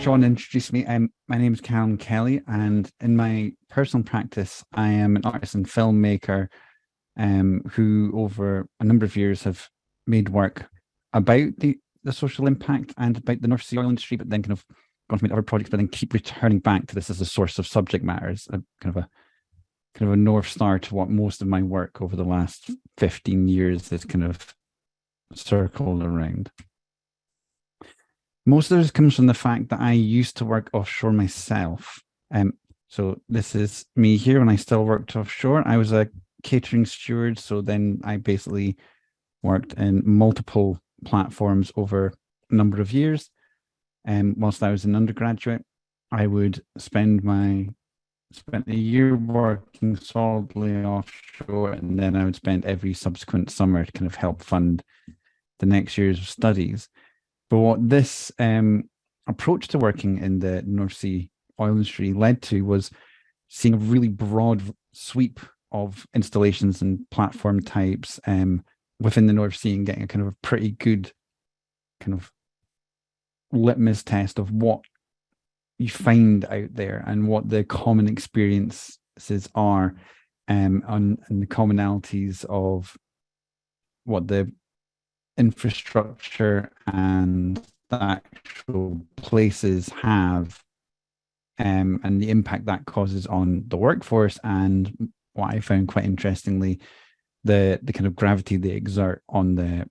Sean introduced me, my name is Callum Kellie, and in my personal practice, I am an artist and filmmaker who, over a number of years, have made work about the social impact and about the North Sea oil industry, but then kind of gone to make other projects, but then keep returning back to this as a source of subject matter, as a kind of a north star to what most of my work over the last 15 years is kind of circled around. Most of this comes from the fact that I used to work offshore myself. So this is me here when I still worked offshore. I was a catering steward, so then I basically worked in multiple platforms over a number of years. Whilst I was an undergraduate, I would spent a year working solidly offshore, and then I would spend every subsequent summer to kind of help fund the next year's of studies. But what this approach to working in the North Sea oil industry led to was seeing a really broad sweep of installations and platform types within the North Sea, and getting a kind of a pretty good kind of litmus test of what you find out there and what the common experiences are, and the commonalities of what the infrastructure and the actual places have, and the impact that causes on the workforce, and what I found quite interestingly, the kind of gravity they exert on the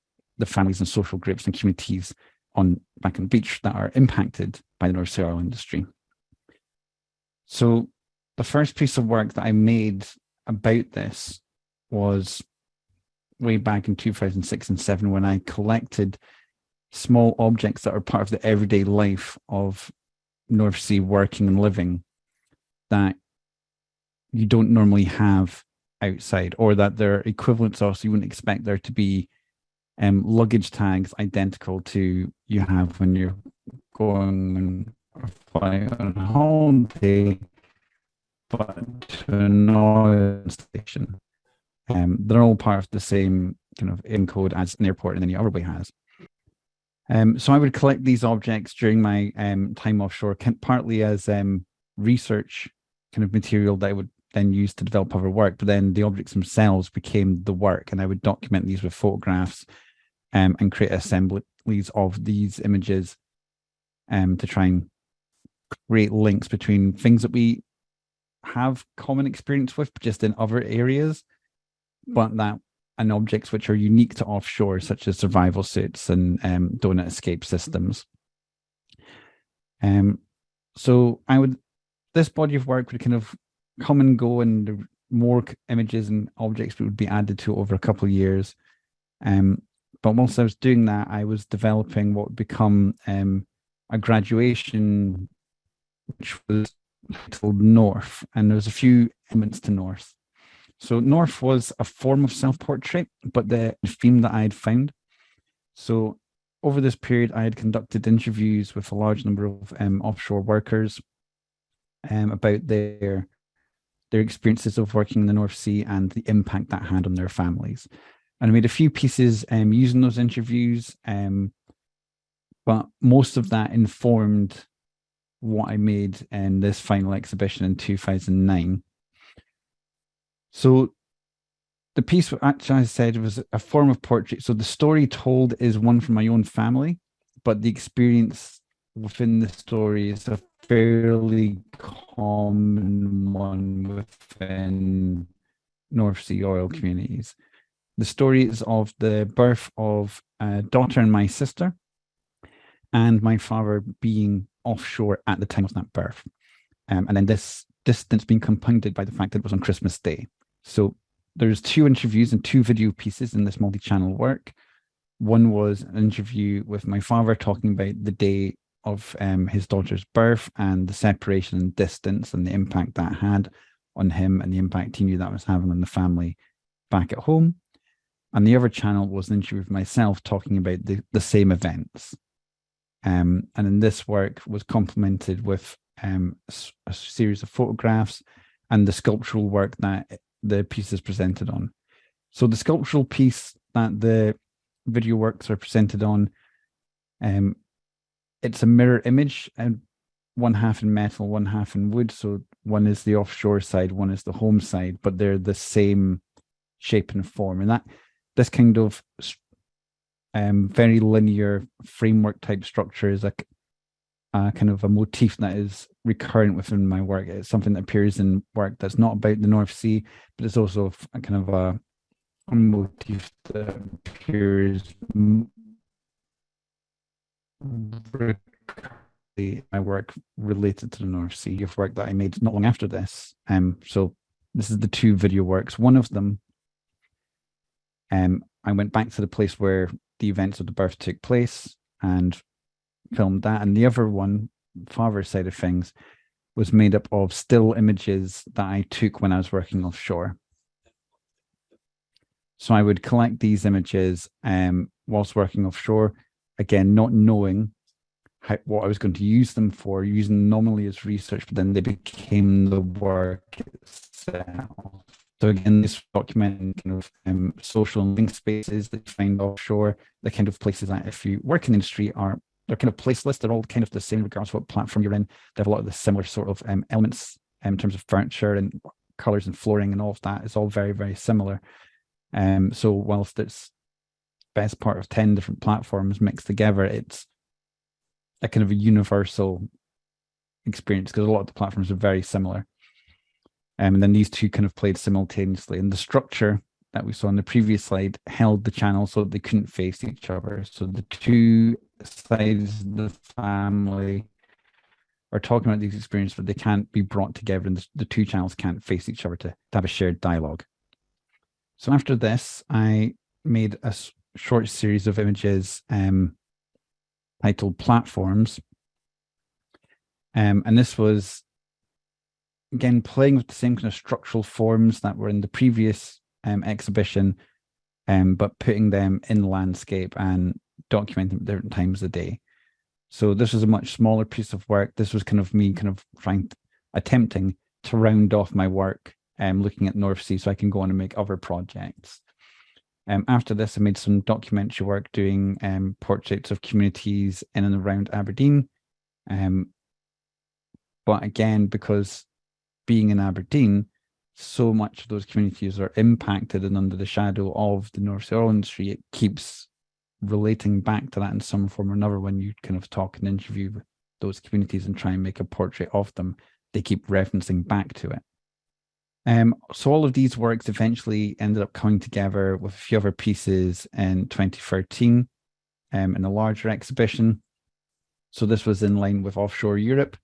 families and social groups and communities back on the beach that are impacted by the North Sea oil industry. So the first piece of work that I made about this was way back in 2006 and 2007, when I collected small objects that are part of the everyday life of North Sea working and living that you don't normally have outside, or that they're equivalents of, so you wouldn't expect there to be luggage tags identical to you have when you're going on a flight on holiday, but to an oil station. They're all part of the same kind of encode as an airport in any other way has. So I would collect these objects during my time offshore, partly as research kind of material that I would then use to develop other work, but then the objects themselves became the work, and I would document these with photographs and create assemblies of these images to try and create links between things that we have common experience with, just in other areas, and objects which are unique to offshore, such as survival suits and donut escape systems. So this body of work would kind of come and go, and more images and objects would be added to it over a couple of years. But whilst I was doing that, I was developing what would become a graduation, which was titled North, and there was a few elements to North. So North was a form of self-portrait, but the theme that I had found. So over this period, I had conducted interviews with a large number of offshore workers about their experiences of working in the North Sea and the impact that had on their families. And I made a few pieces using those interviews, but most of that informed what I made in this final exhibition in 2009. So the piece, actually, as I said, was a form of portrait. So the story told is one from my own family, but the experience within the story is a fairly common one within North Sea oil communities. The story is of the birth of a daughter and my sister, and my father being offshore at the time of that birth. And then this distance being compounded by the fact that it was on Christmas Day. So there's 2 interviews and 2 video pieces in this multi-channel work. One was an interview with my father talking about the day of his daughter's birth and the separation and distance and the impact that had on him, and the impact he knew that was having on the family back at home. And the other channel was an interview with myself talking about the same events. And in this work was complemented with a series of photographs and the sculptural work that the piece is presented on. So the sculptural piece that the video works are presented on, it's a mirror image, one half in metal, one half in wood. So one is the offshore side, one is the home side, but they're the same shape and form. And that this kind of very linear framework type structure is like kind of a motif that is recurrent within my work. It's something that appears in work that's not about the North Sea, but it's also a kind of a motif that appears my work related to the North Sea of work that I made not long after this. So this is the two video works. One of them, I went back to the place where the events of the birth took place and filmed that. And the other one, farther side of things, was made up of still images that I took when I was working offshore. So I would collect these images whilst working offshore, again, not knowing what I was going to use them for, using them nominally as research, but then they became the work itself. So again, this documenting kind of social and link spaces that you find offshore, the kind of places that if you work in the industry they're kind of placeless. They're all kind of the same regardless of what platform you're in. They have a lot of the similar sort of elements in terms of furniture and colors and flooring and all of that. It's all very, very similar. So whilst it's best part of 10 different platforms mixed together, it's a kind of a universal experience because a lot of the platforms are very similar. And then these two kind of played simultaneously. And the structure that we saw in the previous slide held the channel so that they couldn't face each other. So the two sides of the family are talking about these experiences, but they can't be brought together, and the two channels can't face each other to have a shared dialogue. So after this, I made a short series of images titled Platforms. And this was, again, playing with the same kind of structural forms that were in the previous exhibition, but putting them in landscape and documenting them at different times of the day. So this was a much smaller piece of work. This was kind of me attempting to round off my work, looking at North Sea so I can go on and make other projects. After this, I made some documentary work doing portraits of communities in and around Aberdeen. But again, because being in Aberdeen, so much of those communities are impacted and under the shadow of the North Sea oil industry, it keeps relating back to that in some form or another. When you kind of talk and interview those communities and try and make a portrait of them, they keep referencing back to it. So all of these works eventually ended up coming together with a few other pieces in 2013 in a larger exhibition. So this was in line with Offshore Europe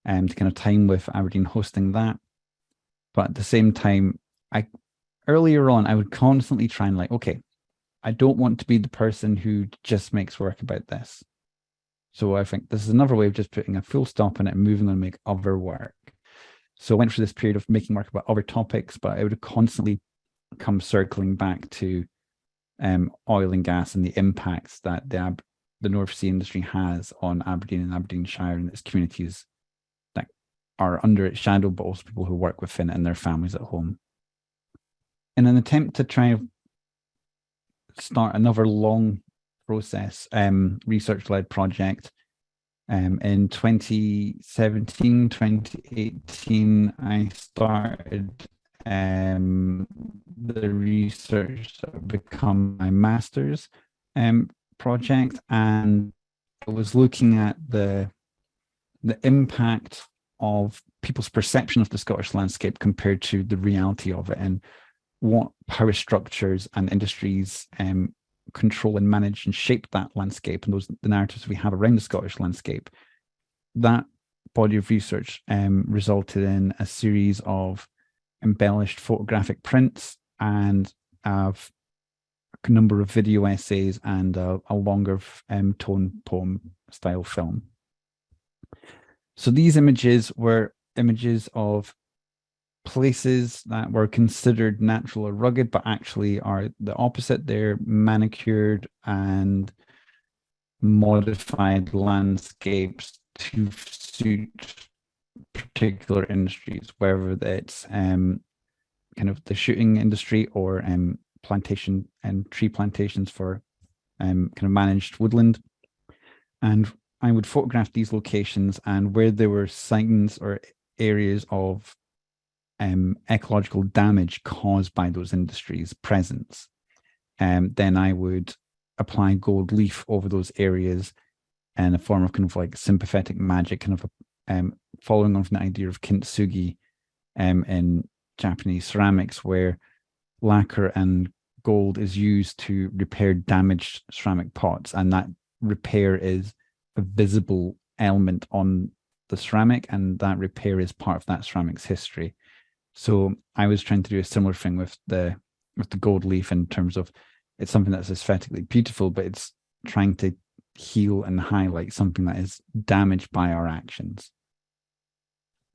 to kind of time with Aberdeen hosting that. But at the same time, earlier on, I would constantly try and okay, I don't want to be the person who just makes work about this. So I think this is another way of just putting a full stop on it and moving on to make other work. So I went through this period of making work about other topics, but I would constantly come circling back to oil and gas and the impacts that the North Sea industry has on Aberdeen and Aberdeenshire and its communities that are under its shadow, but also people who work within it and their families at home. In an attempt to try and start another long process, research-led project, in 2017, 2018, I started the research that would become my master's project, and I was looking at the impact of people's perception of the Scottish landscape compared to the reality of it, and what power structures and industries control and manage and shape that landscape and the narratives we have around the Scottish landscape. That body of research resulted in a series of embellished photographic prints and a number of video essays and a longer tone poem style film. So these images were images of places that were considered natural or rugged, but actually are the opposite. They're manicured and modified landscapes to suit particular industries, whether it's kind of the shooting industry or plantation and tree plantations for kind of managed woodland. And I would photograph these locations, and where there were signs or areas of ecological damage caused by those industries' presence, then I would apply gold leaf over those areas in a form of kind of like sympathetic magic, kind of following on from the idea of kintsugi in Japanese ceramics, where lacquer and gold is used to repair damaged ceramic pots, and that repair is a visible element on the ceramic, and that repair is part of that ceramic's history. So I was trying to do a similar thing with the gold leaf, in terms of it's something that's aesthetically beautiful, but it's trying to heal and highlight something that is damaged by our actions.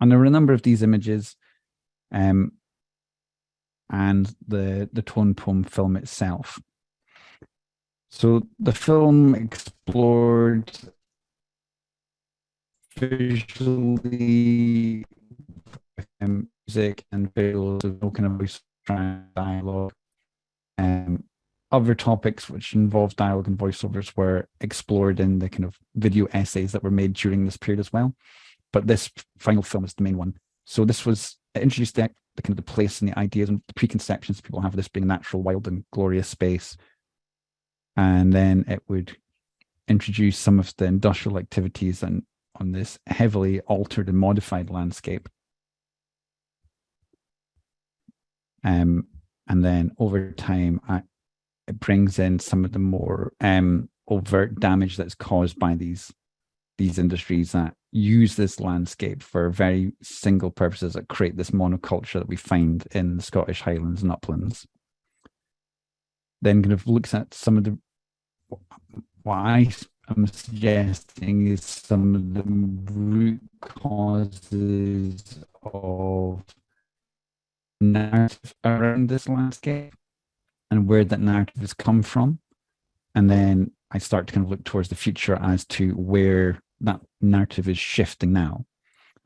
And there were a number of these images, and the tone poem film itself. So the film explored visually music and visuals, no kind of voice dialogue. Other topics which involved dialogue and voiceovers were explored in the kind of video essays that were made during this period as well. But this final film is the main one. So this was introduced the kind of the place and the ideas and the preconceptions people have of this being a natural, wild, and glorious space. And then it would introduce some of the industrial activities and on this heavily altered and modified landscape. And then over time, it brings in some of the more overt damage that's caused by these industries that use this landscape for very single purposes, that create this monoculture that we find in the Scottish Highlands and uplands. Then kind of looks at some of the, what I am suggesting is some of the root causes of narrative around this landscape and where that narrative has come from. And then I start to kind of look towards the future as to where that narrative is shifting now.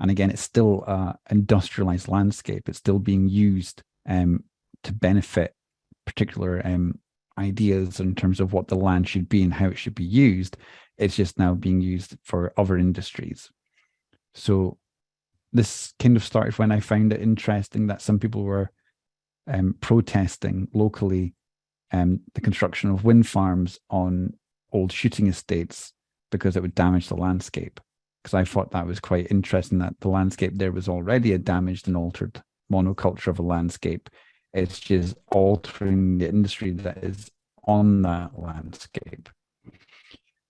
And again, it's still an industrialized landscape. It's still being used to benefit particular ideas in terms of what the land should be and how it should be used. It's just now being used for other industries. So this kind of started when I found it interesting that some people were protesting locally the construction of wind farms on old shooting estates because it would damage the landscape. Because I thought that was quite interesting, that the landscape there was already a damaged and altered monoculture of a landscape. It's just altering the industry that is on that landscape.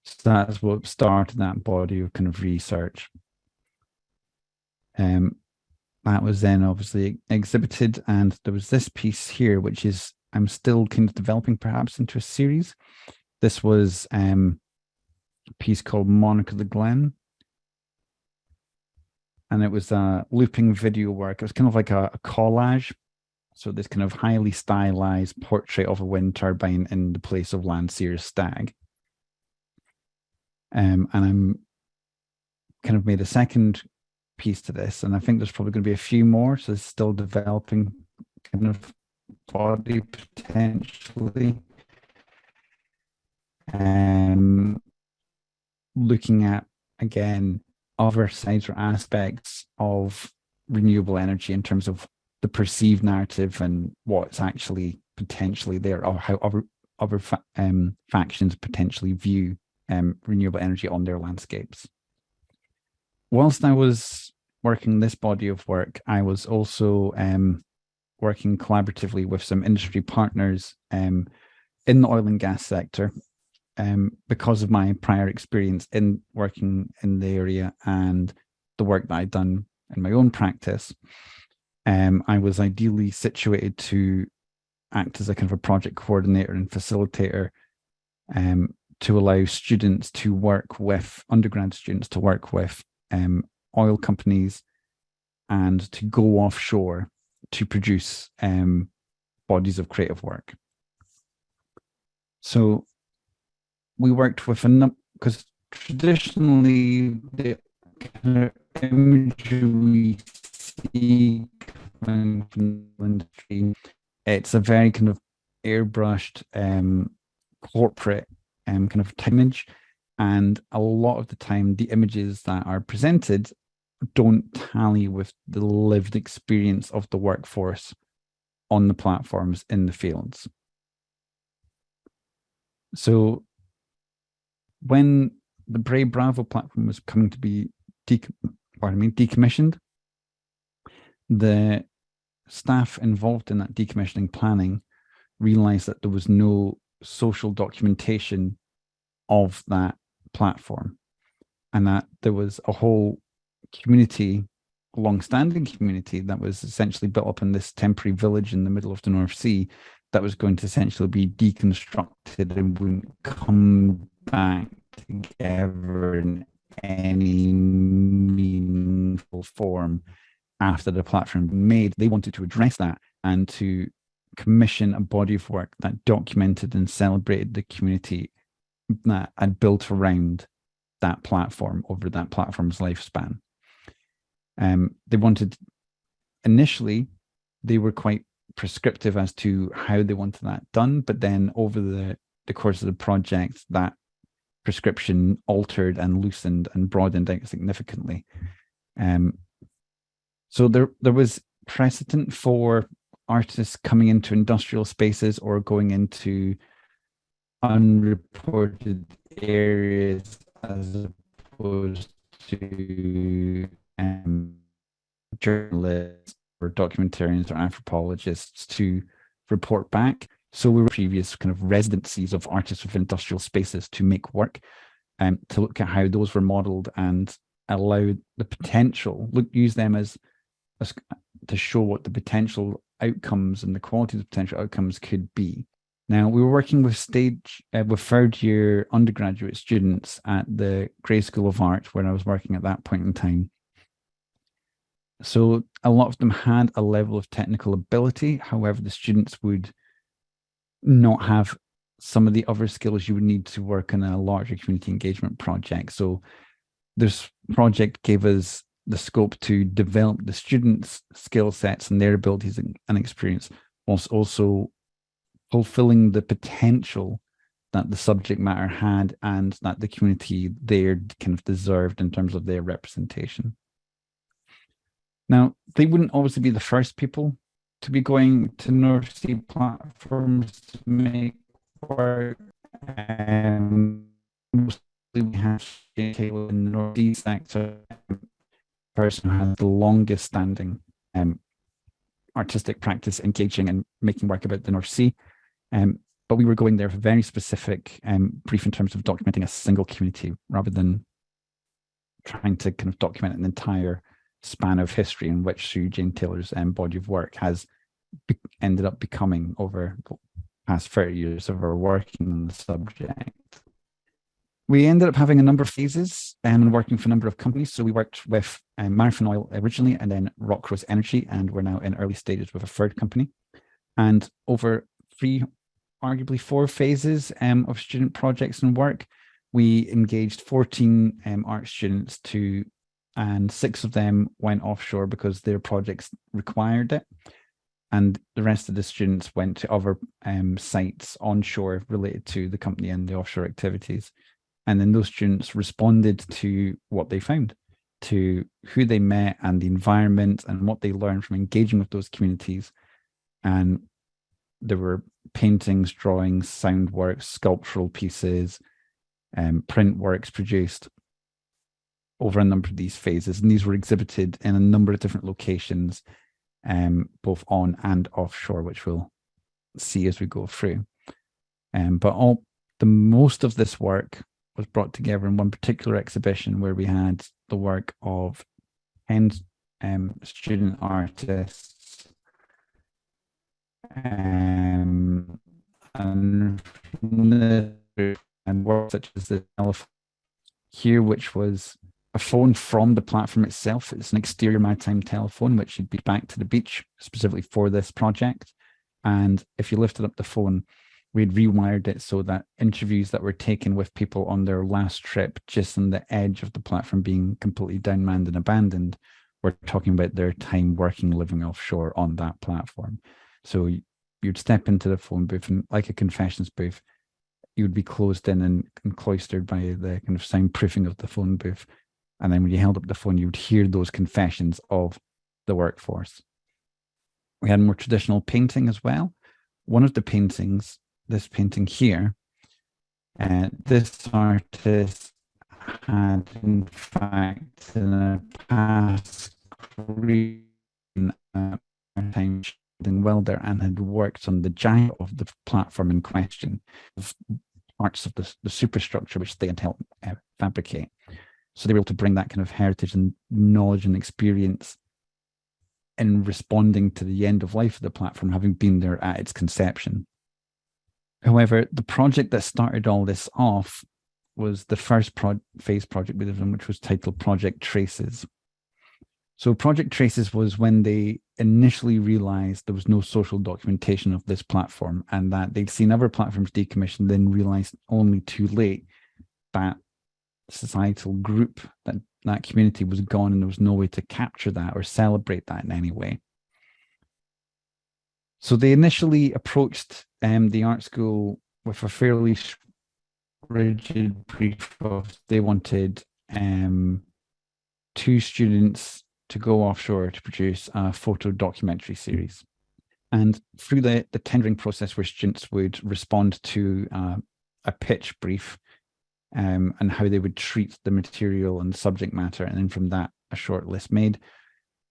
So that's what started that body of kind of research. That was then obviously exhibited, and there was this piece here, which is I'm still kind of developing perhaps into a series. This was a piece called Monarch of the Glen. And it was a looping video work. It was kind of like a collage. So this kind of highly stylized portrait of a wind turbine in the place of Landseer's stag. And I'm kind of made a second piece to this, and I think there's probably going to be a few more. So it's still developing kind of body potentially. Looking at, again, other sides or aspects of renewable energy in terms of the perceived narrative and what's actually potentially there, or how other factions potentially view renewable energy on their landscapes. Whilst I was working this body of work, I was also working collaboratively with some industry partners in the oil and gas sector. Because of my prior experience in working in the area and the work that I'd done in my own practice, I was ideally situated to act as a kind of a project coordinator and facilitator to allow students to work with, undergrad students to work with oil companies and to go offshore to produce bodies of creative work. So we worked with because traditionally the kind of imagery we see coming from the industry, it's a very kind of airbrushed corporate kind of image. And a lot of the time, the images that are presented don't tally with the lived experience of the workforce on the platforms in the fields. So when the Brave Bravo platform was coming to be decommissioned, the staff involved in that decommissioning planning realized that there was no social documentation of that platform, and that there was a whole community, long-standing community, that was essentially built up in this temporary village in the middle of the North Sea that was going to essentially be deconstructed and wouldn't come back together in any meaningful form after the platform made. They wanted to address that and to commission a body of work that documented and celebrated the community that had built around that platform over that platform's lifespan. They wanted, initially, they were quite prescriptive as to how they wanted that done, but then over the course of the project, that prescription altered and loosened and broadened out significantly. So there was precedent for artists coming into industrial spaces or going into unreported areas as opposed to journalists or documentarians or anthropologists to report back. So we were previous kind of residencies of artists within industrial spaces to make work, to look at how those were modeled and allow the potential, use them as to show what the potential outcomes and the quality of the potential outcomes could be. Now, we were working with with third-year undergraduate students at the Grey School of Art, where I was working at that point in time. So a lot of them had a level of technical ability. However, the students would not have some of the other skills you would need to work in a larger community engagement project. So this project gave us the scope to develop the students' skill sets and their abilities and experience, whilst also fulfilling the potential that the subject matter had and that the community there kind of deserved in terms of their representation. Now, they wouldn't obviously be the first people to be going to North Sea platforms to make work. Mostly we have Caleb in the North Sea sector, person who has the longest standing artistic practice engaging and making work about the North Sea. But we were going there for a very specific brief in terms of documenting a single community rather than trying to kind of document an entire span of history in which Sue Jane Taylor's body of work has ended up becoming over the past 30 years of our working on the subject. We ended up having a number of phases and working for a number of companies. So we worked with Marathon Oil originally, and then Rockrose Energy, and we're now in early stages with a third company. And over arguably four phases of student projects and work, we engaged 14 art students and 6 of them went offshore because their projects required it. And the rest of the students went to other sites onshore related to the company and the offshore activities. And then those students responded to what they found, to who they met and the environment and what they learned from engaging with those communities. And there were paintings, drawings, sound works, sculptural pieces, print works produced over a number of these phases. And these were exhibited in a number of different locations, both on and offshore, which we'll see as we go through. But most of this work was brought together in one particular exhibition where we had the work of 10 student artists and work such as the telephone here, which was a phone from the platform itself. It's an exterior maritime telephone, which should be back to the beach specifically for this project. And if you lifted up the phone, we'd rewired it so that interviews that were taken with people on their last trip, just on the edge of the platform being completely downmanned and abandoned, were talking about their time working, living offshore on that platform. So you'd step into the phone booth and, like a confessions booth, you would be closed in and cloistered by the kind of soundproofing of the phone booth. And then when you held up the phone, you would hear those confessions of the workforce. We had more traditional painting as well. One of the paintings, this painting here, this artist had in fact in a past career time welder and had worked on the giant of the platform in question, parts of the superstructure which they had helped fabricate. So they were able to bring that kind of heritage and knowledge and experience in responding to the end of life of the platform, having been there at its conception. However, the project that started all this off was the first phase project we did, which was titled Project Traces. So Project Traces was when they initially realized there was no social documentation of this platform, and that they'd seen other platforms decommissioned, then realized only too late that societal group, that community was gone, and there was no way to capture that or celebrate that in any way. So they initially approached the art school with a fairly rigid brief of they wanted 2 students to go offshore to produce a photo documentary series. And through the tendering process, where students would respond to a pitch brief and how they would treat the material and subject matter, and then from that, a short list made,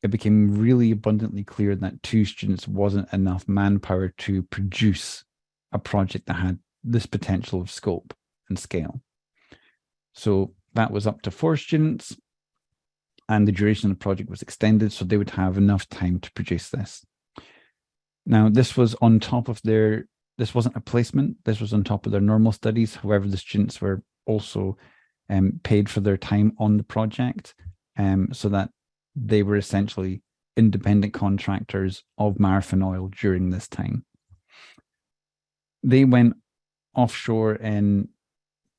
it became really abundantly clear that 2 students wasn't enough manpower to produce a project that had this potential of scope and scale. So that was up to 4 students, and the duration of the project was extended so they would have enough time to produce this. Now, this was on top of this wasn't a placement, this was on top of their normal studies. However, the students were also paid for their time on the project, so that they were essentially independent contractors of Marathon Oil during this time. They went offshore in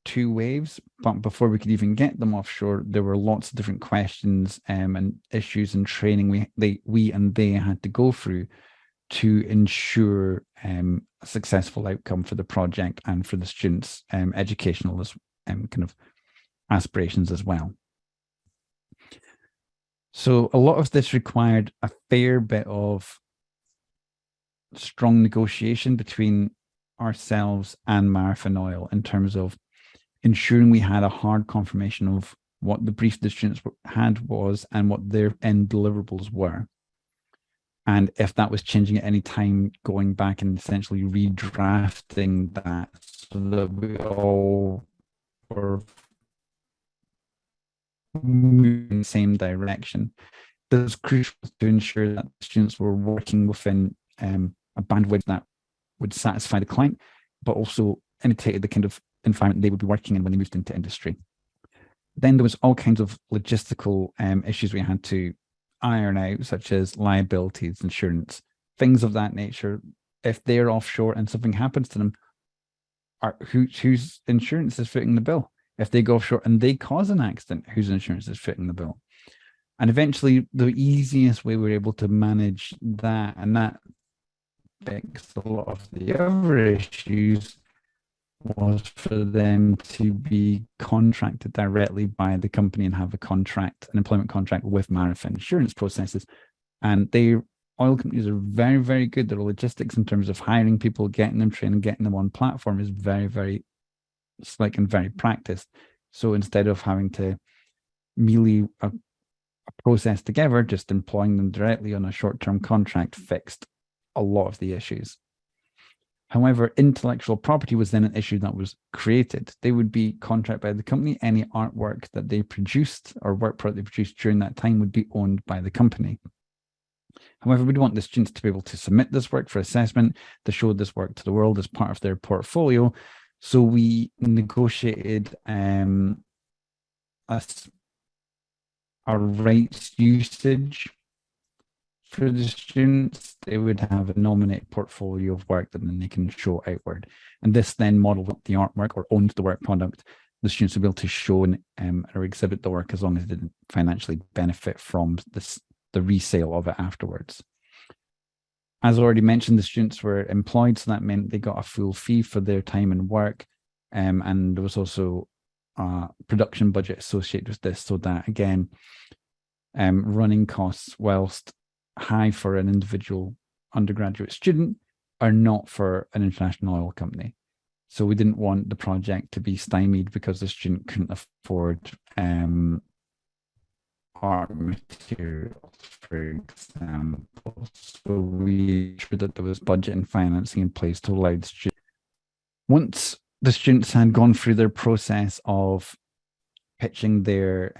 2 waves, but before we could even get them offshore, there were lots of different questions and issues and training we and they had to go through to ensure a successful outcome for the project and for the students' educational kind of aspirations as well. So a lot of this required a fair bit of strong negotiation between ourselves and Marathon Oil in terms of ensuring we had a hard confirmation of what the brief the students had was and what their end deliverables were. And if that was changing at any time, going back and essentially redrafting that so that we all were moving in the same direction. This was crucial to ensure that students were working within a bandwidth that would satisfy the client, but also imitated the kind of environment they would be working in when they moved into industry. Then there was all kinds of logistical issues we had to iron out, such as liabilities, insurance, things of that nature. If they're offshore and something happens to them, whose insurance is footing the bill? If they go offshore and they cause an accident, whose insurance is footing the bill? And eventually, the easiest way we were able to manage that, and that fixed a lot of the other issues, was for them to be contracted directly by the company and have an employment contract with Marathon insurance processes. And oil companies are very, very good. Their logistics in terms of hiring people, getting them trained, and getting them on platform is very, very slick and very practiced. So instead of having to mealy a process together, just employing them directly on a short-term contract fixed a lot of the issues. However, intellectual property was then an issue that was created. They would be contracted by the company. Any artwork that they produced or work product they produced during that time would be owned by the company. However, we'd want the students to be able to submit this work for assessment, to show this work to the world as part of their portfolio. So we negotiated a rights usage for the students. They would have a nominated portfolio of work that then they can show outward. And this then modeled up the artwork or owned the work product. The students would be able to show or exhibit the work as long as they didn't financially benefit from the resale of it afterwards. As already mentioned, the students were employed, so that meant they got a full fee for their time and work. And there was also a production budget associated with this, so that again, running costs, whilst high for an individual undergraduate student, are not for an international oil company. So we didn't want the project to be stymied because the student couldn't afford art materials, for example. So we ensured that there was budget and financing in place to allow the students. Once the students had gone through their process of pitching their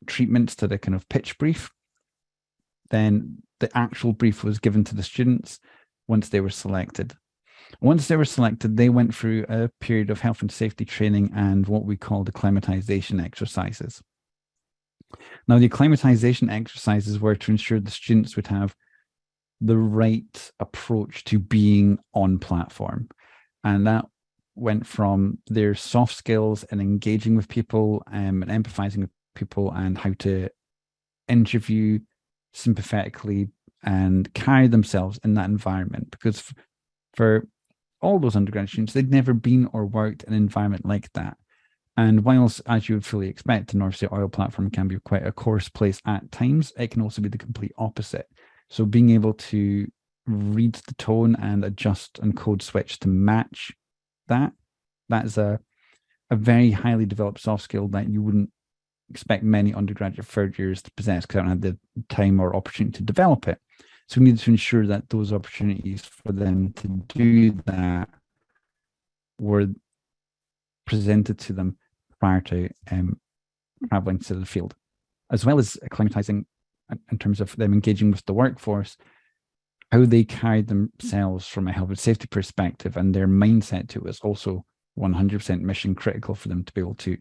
treatments to the kind of pitch brief, then the actual brief was given to the students once they were selected. Once they were selected, they went through a period of health and safety training and what we call the acclimatization exercises. Now, the acclimatization exercises were to ensure the students would have the right approach to being on platform. And that went from their soft skills and engaging with people and empathizing with people and how to interview sympathetically and carry themselves in that environment. Because for all those undergraduate students, they'd never been or worked in an environment like that. And whilst, as you would fully expect, the North Sea oil platform can be quite a coarse place at times, it can also be the complete opposite. So being able to read the tone and adjust and code switch to match that is a very highly developed soft skill that you wouldn't expect many undergraduate third years to possess because I don't have the time or opportunity to develop it. So we needed to ensure that those opportunities for them to do that were presented to them prior to traveling to the field, as well as acclimatizing in terms of them engaging with the workforce, how they carried themselves from a health and safety perspective, and their mindset to it was also 100% mission critical for them to be able to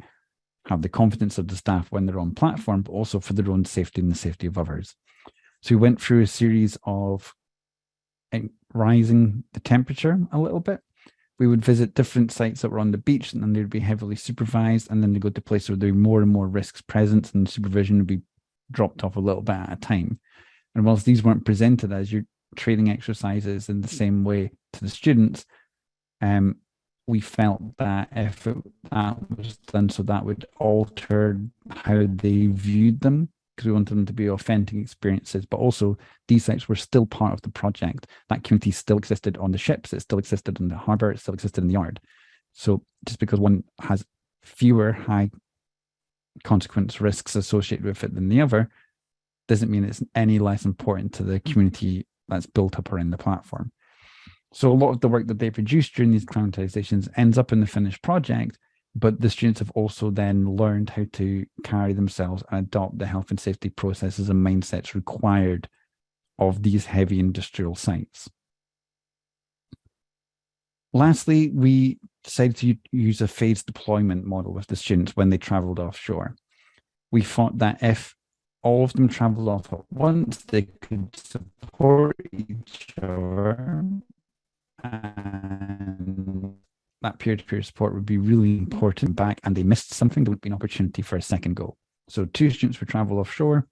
have the confidence of the staff when they're on platform, but also for their own safety and the safety of others. So we went through a series of rising the temperature a little bit. We would visit different sites that were on the beach, and then they'd be heavily supervised, and then they go to places where there were more and more risks present, and the supervision would be dropped off a little bit at a time. And whilst these weren't presented as your training exercises in the same way to the students, we felt that if that was done, so that would alter how they viewed them, because we wanted them to be authentic experiences, but also these sites were still part of the project. That community still existed on the ships, it still existed in the harbour, it still existed in the yard. So just because one has fewer high consequence risks associated with it than the other, doesn't mean it's any less important to the community that's built up around the platform. So a lot of the work that they produce during these acclimatizations ends up in the finished project, but the students have also then learned how to carry themselves and adopt the health and safety processes and mindsets required of these heavy industrial sites. Lastly, we decided to use a phased deployment model with the students when they traveled offshore. We thought that if all of them traveled off at once, they could support each other, and that peer-to-peer support would be really important back, and they missed something, there would be an opportunity for a second go. So 2 students would travel offshore,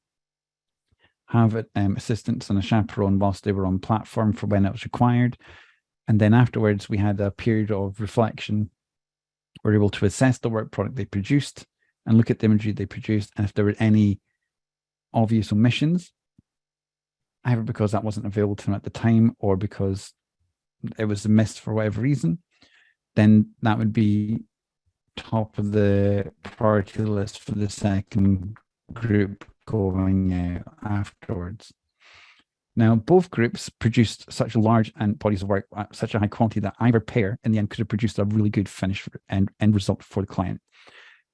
have assistance and a chaperone whilst they were on platform for when it was required. And then afterwards, we had a period of reflection. We were able to assess the work product they produced and look at the imagery they produced, and if there were any obvious omissions, either because that wasn't available to them at the time or because it was missed for whatever reason, then that would be top of the priority list for the second group going out afterwards. Now, both groups produced such large bodies of work at such a high quality that either pair in the end could have produced a really good finish and end result for the client.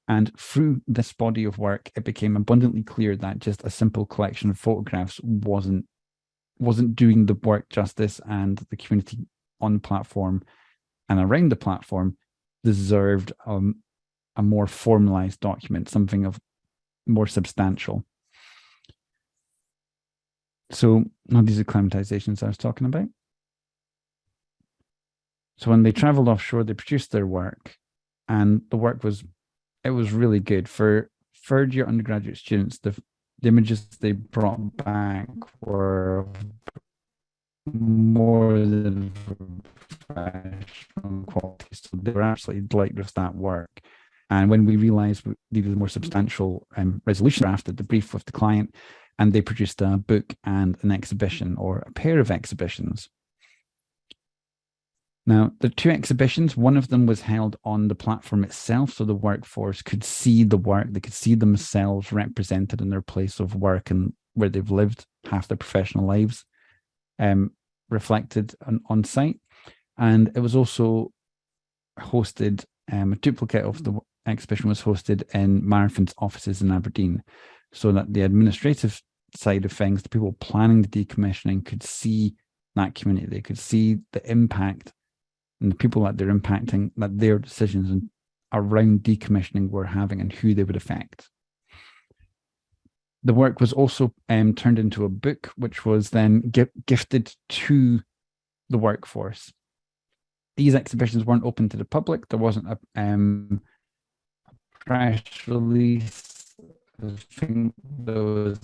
And through this body of work, it became abundantly clear that just a simple collection of photographs wasn't doing the work justice, and the community on the platform and around the platform deserved a more formalized document, something of more substantial. So now these acclimatizations I was talking about. So when they traveled offshore, they produced their work, and the work was really good. For third year undergraduate students, the images they brought back were more than professional quality. So they were absolutely delighted with that work. And when we realized we needed a more substantial resolution drafted, the brief with the client, and they produced a book and an exhibition, or a pair of exhibitions. Now, the two exhibitions, one of them was held on the platform itself, so the workforce could see the work, they could see themselves represented in their place of work and where they've lived half their professional lives, reflected on site. And it was also hosted, a duplicate of the exhibition was hosted in Marathon's offices in Aberdeen, so that the administrative side of things, the people planning the decommissioning, could see that community. They could see the impact and the people that they're impacting, that their decisions around decommissioning were having and who they would affect. The work was also turned into a book, which was then gifted to the workforce. These exhibitions weren't open to the public. There wasn't a press release. I think there was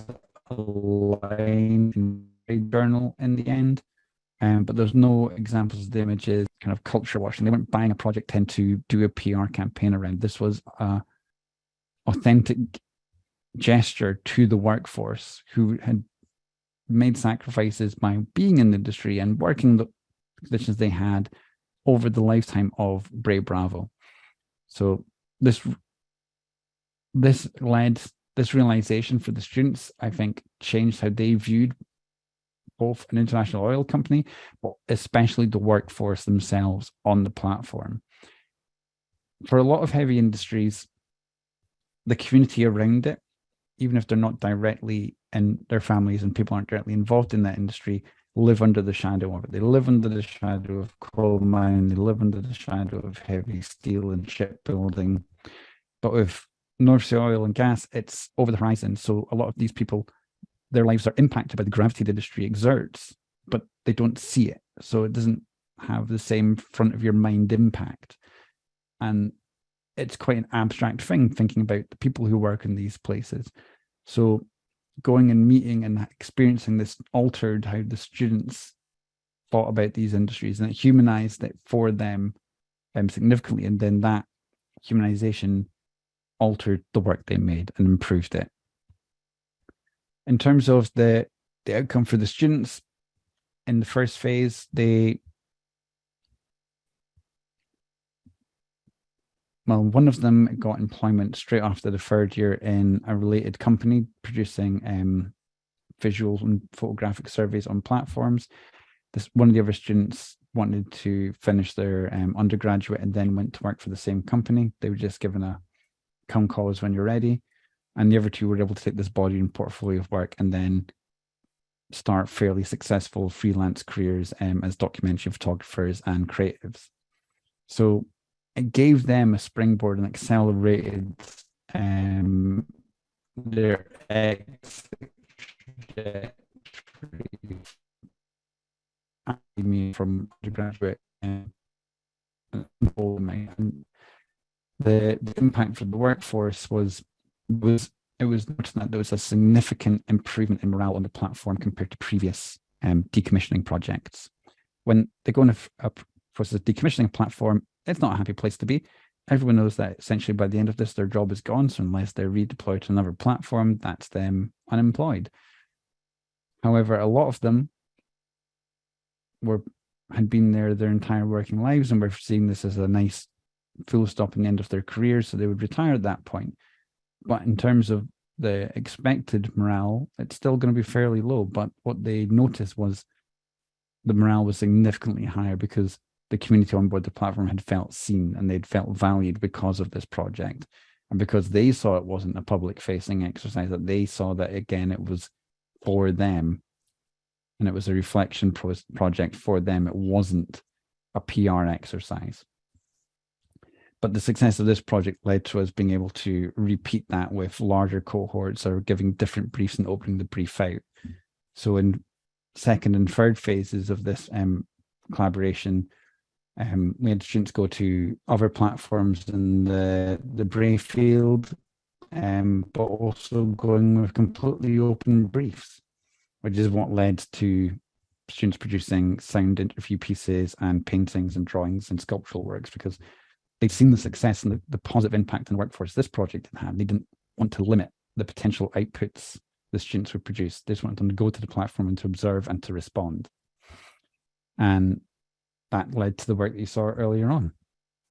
a line in a journal in the end, but there's no examples of the images, kind of culture washing. They weren't buying a project in to do a PR campaign around. This was a authentic gesture to the workforce who had made sacrifices by being in the industry and working the conditions they had over the lifetime of Brave Bravo. So this realization for the students, I think, changed how they viewed both an international oil company, but especially the workforce themselves on the platform. For a lot of heavy industries, the community around it, even if they're not directly in their families and people aren't directly involved in that industry, live under the shadow of it. They live under the shadow of coal mining, they live under the shadow of heavy steel and shipbuilding. But with North Sea oil and gas, it's over the horizon. So a lot of these people, their lives are impacted by the gravity the industry exerts, but they don't see it. So it doesn't have the same front of your mind impact. And it's quite an abstract thing, thinking about the people who work in these places. So going and meeting and experiencing this altered how the students thought about these industries, and it humanized it for them significantly. And then that humanization altered the work they made and improved it. In terms of the outcome for the students, in the first phase, one of them got employment straight after the third year in a related company producing visual and photographic surveys on platforms. One of the other students wanted to finish their undergraduate and then went to work for the same company. They were just given a come call us when you're ready. And the other two were able to take this body and portfolio of work and then start fairly successful freelance careers as documentary photographers and creatives. So it gave them a springboard and accelerated their from undergraduate involvement. The impact for the workforce was noticed that there was a significant improvement in morale on the platform compared to previous decommissioning projects. When they go on a process of decommissioning a platform, it's not a happy place to be. Everyone knows that essentially by the end of this, their job is gone. So unless they're redeployed to another platform, that's them unemployed. However, a lot of them had been there their entire working lives and were seeing this as a nice full stop in the end of their careers. So they would retire at that point. But in terms of the expected morale, it's still going to be fairly low. But what they noticed was the morale was significantly higher because the community on board the platform had felt seen and they'd felt valued because of this project. And because they saw it wasn't a public facing exercise, that they saw that, again, it was for them and it was a reflection project for them. It wasn't a PR exercise. But the success of this project led to us being able to repeat that with larger cohorts or giving different briefs and opening the brief out. So in second and third phases of this collaboration, we had students go to other platforms in the Brave field, but also going with completely open briefs, which is what led to students producing sound interview pieces and paintings and drawings and sculptural works, because they've seen the success and the positive impact in the workforce this project had. They didn't want to limit the potential outputs the students would produce. They just wanted them to go to the platform and to observe and to respond. And that led to the work that you saw earlier on.